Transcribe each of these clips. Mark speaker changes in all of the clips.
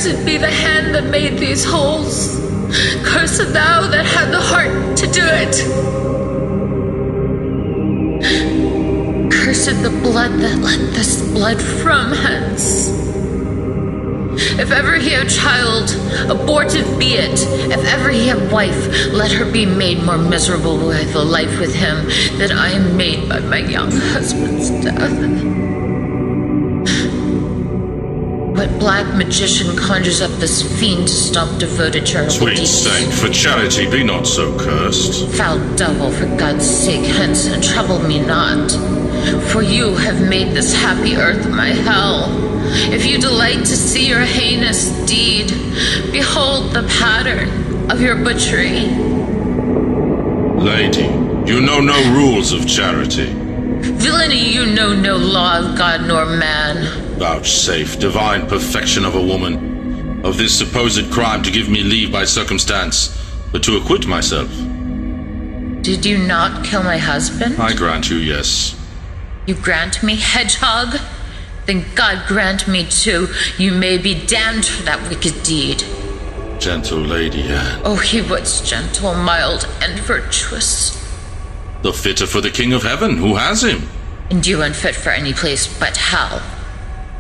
Speaker 1: Cursed be the hand that made these holes. Cursed thou that had the heart to do it. Cursed the blood that let this blood from hence. If ever he have child, abortive be it. If ever he have wife, let her be made more miserable by the life with him that I am made by my young husband's death. What black magician conjures up this fiend to stop devoted charitable
Speaker 2: Sweet
Speaker 1: deeds?
Speaker 2: saint, for charity be not so cursed.
Speaker 1: Foul devil, for God's sake, hence and trouble me not. For you have made this happy earth my hell. If you delight to see your heinous deed, behold the pattern of your butchery.
Speaker 2: Lady, you know no rules of charity.
Speaker 1: Villainy, you know no law of God nor man.
Speaker 2: Vouchsafe, divine perfection of a woman, of this supposed crime to give me leave by circumstance, but to acquit myself.
Speaker 1: Did you not kill my husband?
Speaker 2: I grant you, yes.
Speaker 1: You grant me, hedgehog? Then God grant me too, you may be damned for that wicked deed.
Speaker 2: Gentle Lady Anne.
Speaker 1: Oh, he was gentle, mild, and virtuous.
Speaker 2: The fitter for the King of Heaven, who has him.
Speaker 1: And you unfit for any place but hell.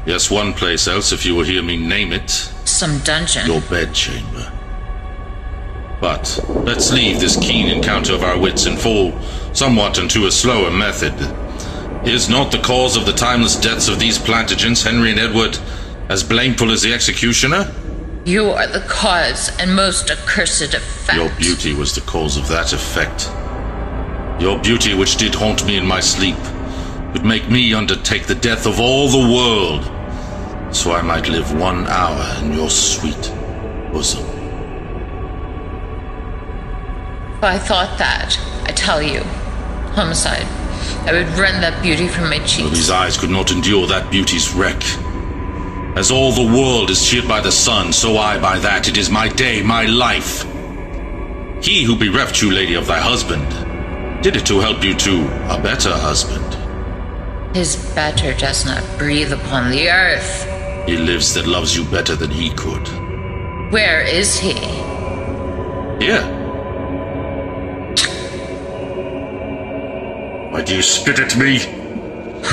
Speaker 2: Yes, one place else, if you will hear me name it.
Speaker 1: Some dungeon.
Speaker 2: Your bedchamber. But let's leave this keen encounter of our wits and fall somewhat into a slower method. Is not the cause of the timeless deaths of these Plantagenets, Henry and Edward, as blameful as the executioner?
Speaker 1: You are the cause and most accursed effect.
Speaker 2: Your beauty was the cause of that effect. Your beauty, which did haunt me in my sleep, would make me undertake the death of all the world, so I might live 1 hour in your sweet bosom.
Speaker 1: If I thought that, I tell you, homicide, I would rend that beauty from my cheeks.
Speaker 2: These eyes could not endure that beauty's wreck. As all the world is cheered by the sun, so I by that. It is my day, my life. He who bereft you, lady, of thy husband, did it to help you to a better husband.
Speaker 1: His better does not breathe upon the earth.
Speaker 2: He lives that loves you better than he could.
Speaker 1: Where is he?
Speaker 2: Here. Why do you spit at me?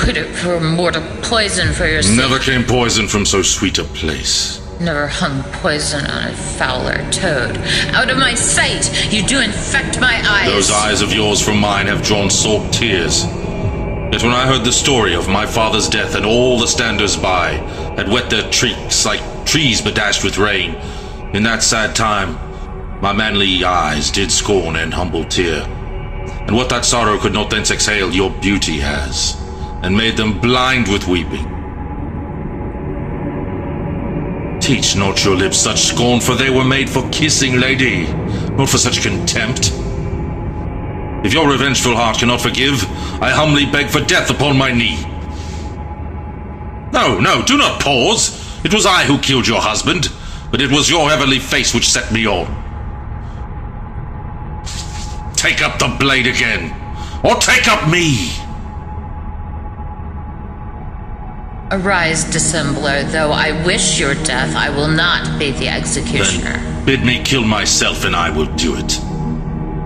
Speaker 1: Would it were mortal poison for your sake.
Speaker 2: Never came poison from so sweet a place.
Speaker 1: Never hung poison on a fouler toad. Out of my sight! You do infect my eyes!
Speaker 2: Those eyes of yours from mine have drawn salt tears. Yet when I heard the story of my father's death, and all the standers by had wet their cheeks like trees bedashed with rain, in that sad time my manly eyes did scorn and humble tear. And what that sorrow could not thence exhale, your beauty has, and made them blind with weeping. Teach not your lips such scorn, for they were made for kissing, lady, not for such contempt. If your revengeful heart cannot forgive, I humbly beg for death upon my knee. No, no, do not pause. It was I who killed your husband, but it was your heavenly face which set me on. Take up the blade again, or take up me.
Speaker 1: Arise, dissembler, though I wish your death, I will not be the executioner.
Speaker 2: Then bid me kill myself, and I will do it.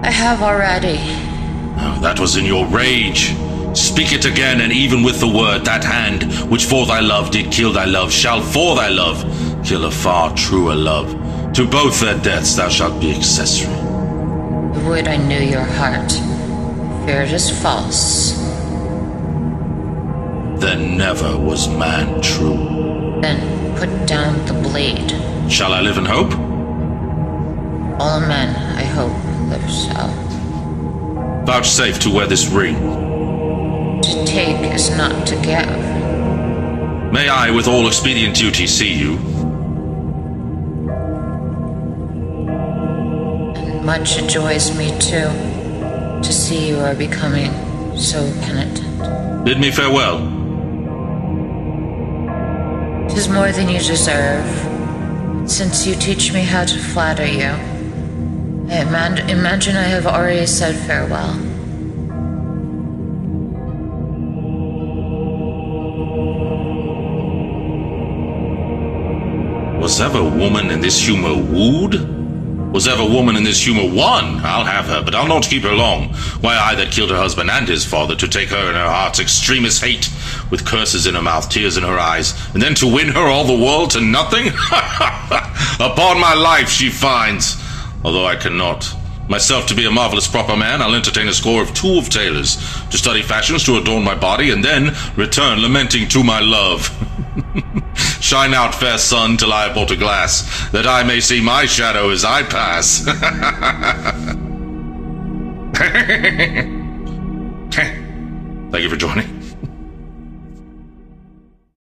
Speaker 1: I have already.
Speaker 2: Oh, that was in your rage. Speak it again, and even with the word, that hand which for thy love did kill thy love, shall for thy love kill a far truer love. To both their deaths thou shalt be accessory.
Speaker 1: Would I knew your heart. Fear it is false.
Speaker 2: Then never was man true.
Speaker 1: Then put down the blade.
Speaker 2: Shall I live in hope?
Speaker 1: All men, I hope, live shall.
Speaker 2: Vouchsafe to wear this ring.
Speaker 1: To take is not to give.
Speaker 2: May I, with all expedient duty, see you?
Speaker 1: And much adjoys me, too, to see you are becoming so penitent.
Speaker 2: Bid me farewell.
Speaker 1: 'Tis more than you deserve, since you teach me how to flatter you. I imagine I have already said farewell.
Speaker 2: Was Was ever woman in this humor wooed? Was ever woman in this humor won? I'll have her, but I'll not keep her long. Why, I that killed her husband and his father, to take her in her heart's extremest hate, with curses in her mouth, tears in her eyes, and then to win her all the world to nothing? Upon my life she finds, although I cannot. Myself to be a marvelous proper man, I'll entertain a score of 2 of tailors, to study fashions to adorn my body, and then return lamenting to my love. Shine out, fair sun, till I have bought a glass, that I may see my shadow as I pass. Thank you for joining.